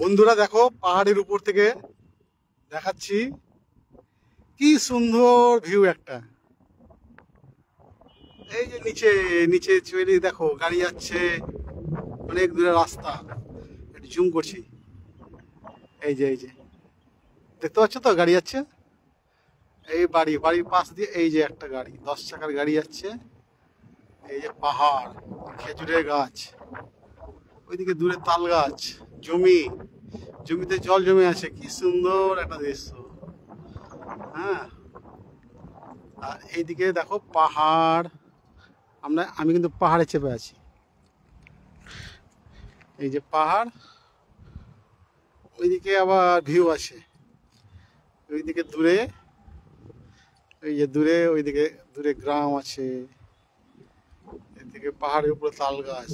বন্ধুরা দেখো, পাহাড়ের উপর থেকে দেখাচ্ছি কি সুন্দর ভিউ একটা। এই যে নিচে নিচে চলে দেখো, গাড়ি যাচ্ছে, অনেক দূরে রাস্তা। একটু জুম করছি। এই যে দেখতে পাচ্ছ তো, গাড়ি যাচ্ছে। এই বাড়ির পাশ দিয়ে এই যে একটা গাড়ি, 10 চাকার গাড়ি যাচ্ছে। এই যে পাহাড়, খেজুরের গাছ, ওইদিকে দূরে তাল গাছ, জমিতে জল জমে আছে, কি সুন্দর একটা দৃশ্য। হ্যাঁ, আর এইদিকে দেখো পাহাড়। আমি কিন্তু পাহাড়ে চেপে আছি। এই যে পাহাড়, ওইদিকে আবার ভিউ আছে। ওইদিকে দূরে, এই যে দূরে, ওইদিকে দূরে গ্রাম আছে। এদিকে পাহাড়ের উপরে তাল গাছ,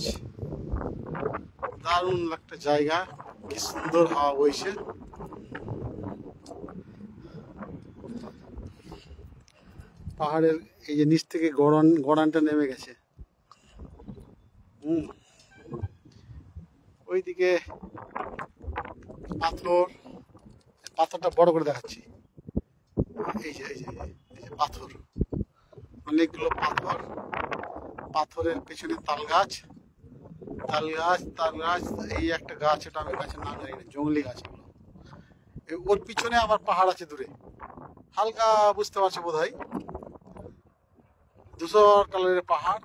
দারুণ একটা জায়গা, কি সুন্দর হাওয়া বইছে। পাহাড়ের এই যে নিচ থেকে গড়ানটা নেমে গেছে। হুম, ওইদিকে পাথরটা বড় করে দেখাচ্ছি। এই যে পাথর, অনেকগুলো পাথর। পাথরের পেছনে তাল গাছ। এই একটা গাছ, এটা আমি গাছের নাম জানি না, জঙ্গলি গাছ এগুলো। ওর পিছনে আবার পাহাড় আছে দূরে, হালকা বুঝতে পারছো বোধ হয়, ধূসর কালারের পাহাড়।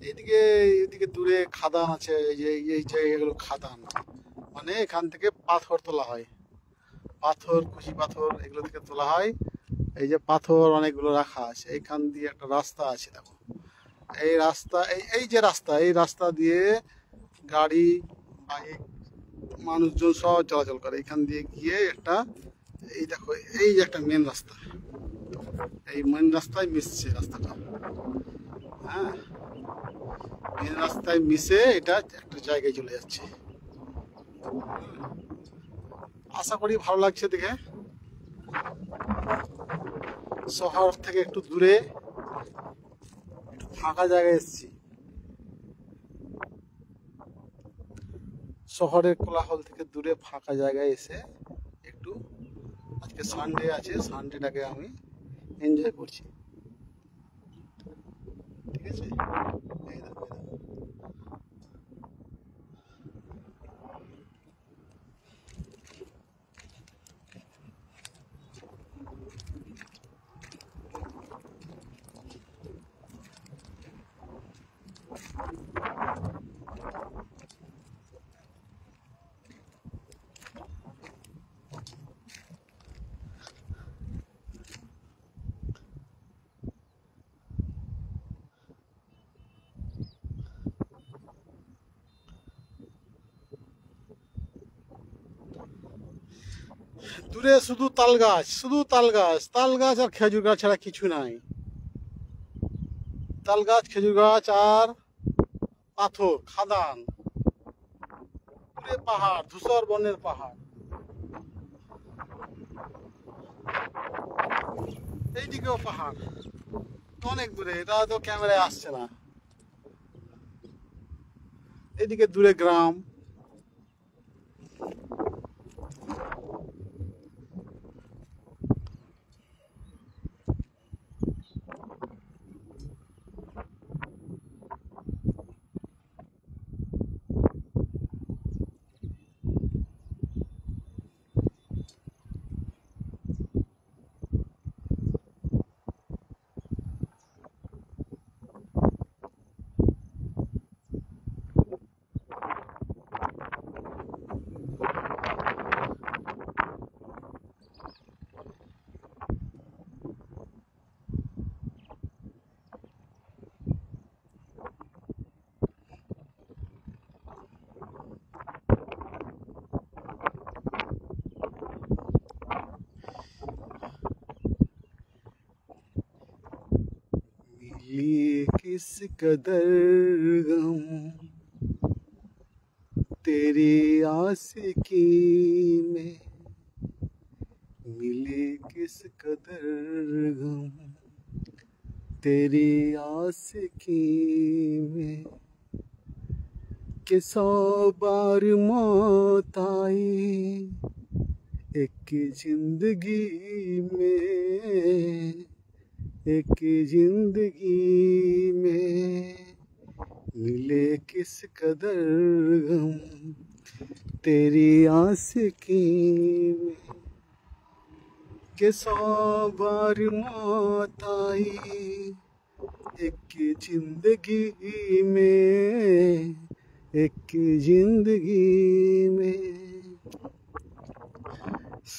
এইদিকে এইদিকে দূরে খাদান আছে। এই জায়গাগুলো খাদান, মানে এখান থেকে পাথর তোলা হয়। কুচি পাথর এগুলো থেকে তোলা হয়। এই যে পাথর অনেকগুলো রাখা আছে। এইখান দিয়ে একটা রাস্তা আছে দেখো। এই রাস্তা, এই রাস্তা দিয়ে গাড়ি, বাইক, মানুষজন সব চলাচল করে। এখান দিয়ে গিয়ে একটা, এই দেখো, এই যে একটা মেন রাস্তা, এই মেন রাস্তায় মিশছে রাস্তাটা। হ্যাঁ, মেন রাস্তায় মিশে এটা একটা জায়গায় চলে যাচ্ছে। আশা করি ভালো লাগছে দেখে। শহর থেকে একটু দূরে, একটু ফাঁকা জায়গায় এসেছি। শহরের কোলাহল থেকে দূরে ফাঁকা জায়গায় এসে একটু, আজকে সানডে আছে, সানডেটাকে আমি এনজয় করছি। ঠিক আছে, এই দেখো। দূরে শুধু তাল গাছ আর খেজুর গাছ ছাড়া কিছু নাই। তাল গাছ, খেজুর গাছ আর পাথর, খাদান, দূরে পাহাড়, ধূসর বনের পাহাড়। এইদিকেও পাহাড়, অনেক দূরে, এটা তো ক্যামেরায় আসছে না। এদিকে দূরে গ্রাম। किस कदर गम तेरी आशिकी में, मिले किस कदर गम तेरी आशिकी में, कि 100 बार मौत आई एक जिंदगी में, एक जिंदगी में, मिले किस कदर गम तेरी आशिकी में, कि 100 बार मौत आई एक जिंदगी में, एक जिंदगी में।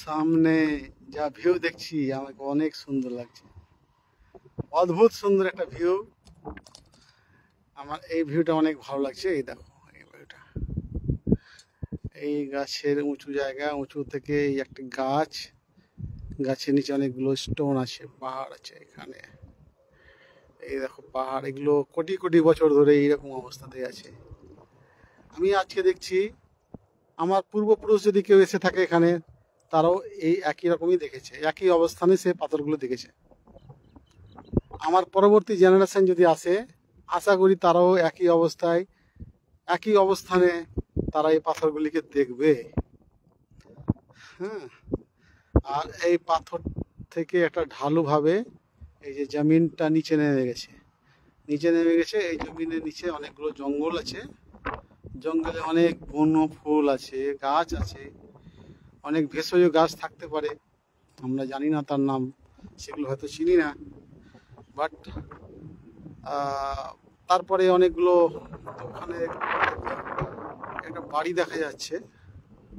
সামনে যা ভিউ দেখছি আমাকে অনেক সুন্দর লাগছে, অদ্ভুত সুন্দর একটা ভিউ। আমার এই ভিউটা অনেক ভালো লাগছে। এই দেখো এই ভিউটা, এই গাছের উঁচু জায়গা, উঁচু থেকে এই একটা গাছ, গাছের নিচে অনেকগুলো স্টোন আছে, পাহাড় আছে এখানে। এই দেখো পাহাড়, এগুলো কোটি কোটি বছর ধরে এইরকম অবস্থাতে আছে। আমি আজকে দেখছি আমার পূর্বপুরুষ যদি কেউ এসে থাকে এখানে, তারাও এই একই রকমই দেখেছে, একই অবস্থানে সে পাথরগুলো দেখেছে। আমার পরবর্তী জেনারেশন যদি আসে, আশা করি তারাও একই অবস্থায়, একই অবস্থানে তারা এই পাথরগুলিকে দেখবে। হ্যাঁ, আর এই পাথর থেকে একটা ঢালুভাবে এই যে জমিনটা নিচে নেমে গেছে, নিচে নেমে গেছে। এই জমিনের নিচে অনেকগুলো জঙ্গল আছে, জঙ্গলে অনেক বন্য ফুল আছে, গাছ আছে, অনেক ভেষজ গাছ থাকতে পারে, আমরা জানি না তার নাম, সেগুলো হয়তো চিনি না। বাট তারপরে অনেকগুলো, ওখানে একটা বাড়ি দেখা যাচ্ছে,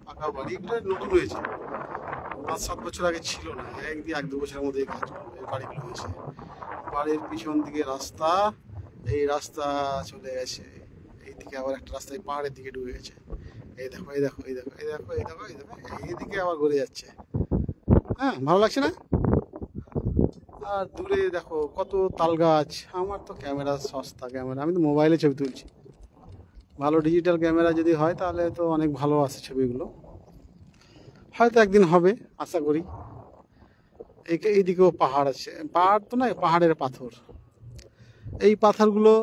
পাকা বাড়ি, এগুলো নতুন হয়েছে, 5-7 বছর আগে ছিল না, 1-2 বছরের মধ্যে এই বাড়িগুলো হয়েছে। বাড়ির পিছন দিকে রাস্তা, এই রাস্তা চলে গেছে এইদিকে, আবার একটা রাস্তায় পাহাড়ের দিকে ঢুকে গেছে। এই দেখো এই দেখো এই দেখো এই দেখো এই দেখো এই দেখো, এইদিকে আবার ঘুরে যাচ্ছে। হ্যাঁ, ভালো লাগছে না? আর দূরে দেখো কত তাল গাছ। আমার তো ক্যামেরা সস্তা ক্যামেরা, আমি তো মোবাইলে ছবি তুলছি। ভালো ডিজিটাল ক্যামেরা যদি হয় তাহলে তো অনেক ভালো আসে ছবিগুলো, হয়তো একদিন হবে আশা করি। এইদিকেও পাহাড় আছে, পাহাড় তো নয়, পাহাড়ের পাথর। এই পাথরগুলো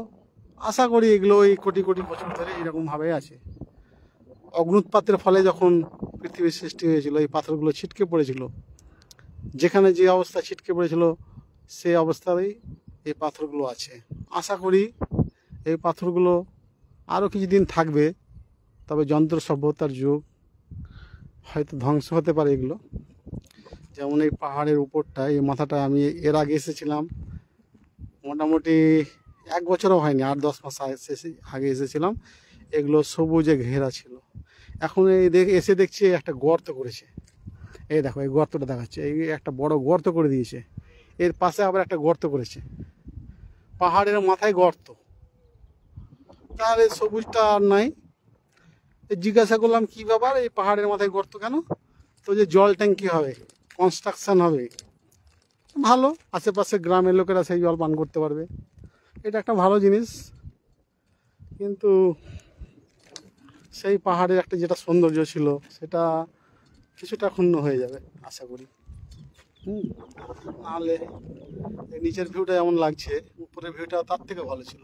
আশা করি এগুলো এই কোটি কোটি বছর ধরে এরকমভাবে আছে। অগ্নুৎপাতের ফলে যখন পৃথিবীর সৃষ্টি হয়েছিল, এই পাথরগুলো ছিটকে পড়েছিল, যেখানে যে অবস্থা ছিটকে পড়েছিল সেই অবস্থাতেই এই পাথরগুলো আছে। আশা করি এই পাথরগুলো আরও কিছুদিন থাকবে, তবে যন্ত্র সভ্যতার যুগ, হয়তো ধ্বংস হতে পারে এগুলো। যেমন এই পাহাড়ের উপরটা, এই মাথাটা, আমি এর আগে এসেছিলাম, মোটামুটি 1 বছরও হয়নি, 8-10 মাস আগে এসেছিলাম, এগুলো সবুজে ঘেরা ছিল। এখন এই এসে দেখছি একটা গর্ত করেছে। এই দেখো এই গর্তটা দেখাচ্ছে, এই একটা বড় গর্ত করে দিয়েছে, এর পাশে আবার একটা গর্ত করেছে, পাহাড়ের মাথায় গর্ত। তাহলে সবুজটা আর নাই। জিজ্ঞাসা করলাম কী ব্যাপার, এই পাহাড়ের মাথায় গর্ত কেন? তো যে জল ট্যাঙ্কি হবে, কনস্ট্রাকশন হবে, ভালো, আশেপাশে গ্রামের লোকেরা সেই জল পান করতে পারবে, এটা একটা ভালো জিনিস। কিন্তু সেই পাহাড়ের একটা যেটা সৌন্দর্য ছিল সেটা কিছুটা ক্ষুণ্ণ হয়ে যাবে আশা করি। নাহলে নিচের ভিউটা এমন লাগছে, উপরের ভিউটা তার থেকে ভালো ছিল।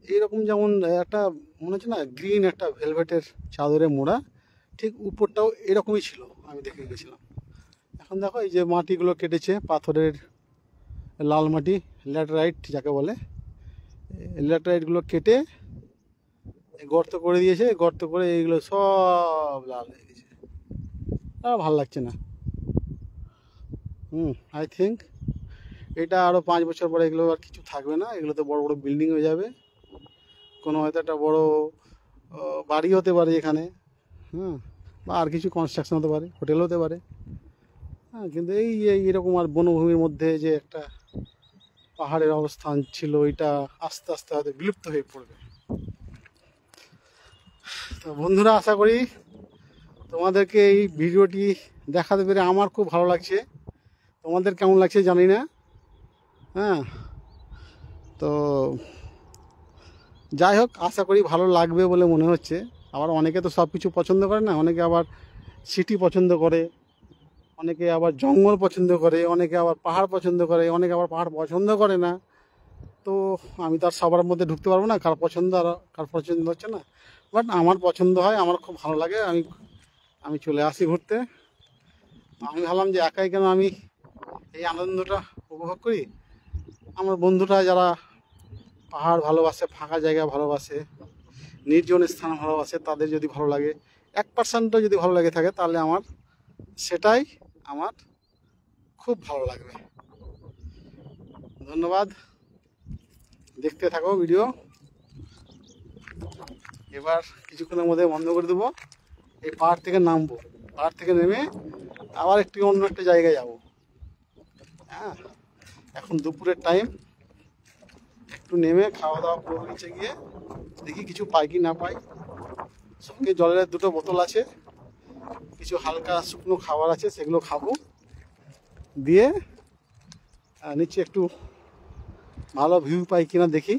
এইরকম যেমন একটা মনে হচ্ছে না, গ্রিন একটা ভেলভেটের চাদরে মোড়া, ঠিক উপরটাও এরকমই ছিল, আমি দেখে গেছিলাম। এখন দেখো এই যে মাটিগুলো কেটেছে, পাথরের লাল মাটি, ল্যাটেরাইট যাকে বলে, ল্যাটেরাইটগুলো কেটে গর্ত করে দিয়েছে, গর্ত করে এইগুলো সব লাল হয়ে গেছে, আর ভালো লাগছে না। আই থিঙ্ক এটা আরও 5 বছর পরে এগুলো আর কিছু থাকবে না, এগুলোতে বড় বড় বিল্ডিং হয়ে যাবে, কোনো হয়তো একটা বড় বাড়ি হতে পারে এখানে, বা আর কিছু কনস্ট্রাকশন হতে পারে, হোটেল হতে পারে। কিন্তু এইরকম আর বনভূমির মধ্যে যে একটা পাহাড়ের অবস্থান ছিল, ওইটা আস্তে আস্তে হয়তো বিলুপ্ত হয়ে পড়বে। তো বন্ধুরা, আশা করি তোমাদেরকে এই ভিডিওটি দেখাতে পেরে আমার খুব ভালো লাগছে। তোমাদের কেমন লাগছে জানি না। তো যাই হোক, আশা করি ভালো লাগবে বলে মনে হচ্ছে। আবার অনেকে তো সব কিছু পছন্দ করে না, অনেকে আবার সিটি পছন্দ করে, অনেকে আবার জঙ্গল পছন্দ করে, অনেকে আবার পাহাড় পছন্দ করে, অনেকে আবার পাহাড় পছন্দ করে না। তো আমি তো আর সবার মধ্যে ঢুকতে পারবো না, কার পছন্দ আর কার পছন্দ হচ্ছে না। বাট আমার পছন্দ হয়, আমার খুব ভালো লাগে, আমি চলে আসি ঘুরতে। আমি ভাবলাম যে একাই কেন আমি এই আনন্দটা উপভোগ করি, আমার বন্ধুরা যারা পাহাড় ভালোবাসে, ফাঁকা জায়গা ভালোবাসে, নির্জন স্থান ভালোবাসে, তাদের যদি ভালো লাগে, 1% যদি ভালো লাগে থাকে, তাহলে সেটাই আমার খুব ভালো লাগবে। ধন্যবাদ, দেখতে থাকো ভিডিও। এবার কিছুক্ষণের মধ্যে বন্ধ করে দেবো, এই পাহাড় থেকে নামবো, পাহাড় থেকে নেমে আবার অন্য একটা জায়গায় যাব। হ্যাঁ, এখন দুপুরের টাইম, একটু নেমে খাওয়া দাওয়া করবো নিচে গিয়ে, দেখি কিছু পাই কি না পাই। সঙ্গে জলের 2টো বোতল আছে, কিছু হালকা শুকনো খাবার আছে, সেগুলো খাবো। দিয়ে নিচে একটু ভালো ভিউ পাই কিনা দেখি।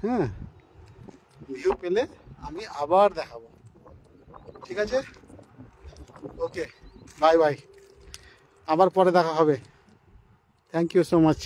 হ্যাঁ, ভিউ পেলে আমি আবার দেখাবো। ঠিক আছে, ওকে, বাই বাই, আবার পরে দেখা হবে। Thank you so much.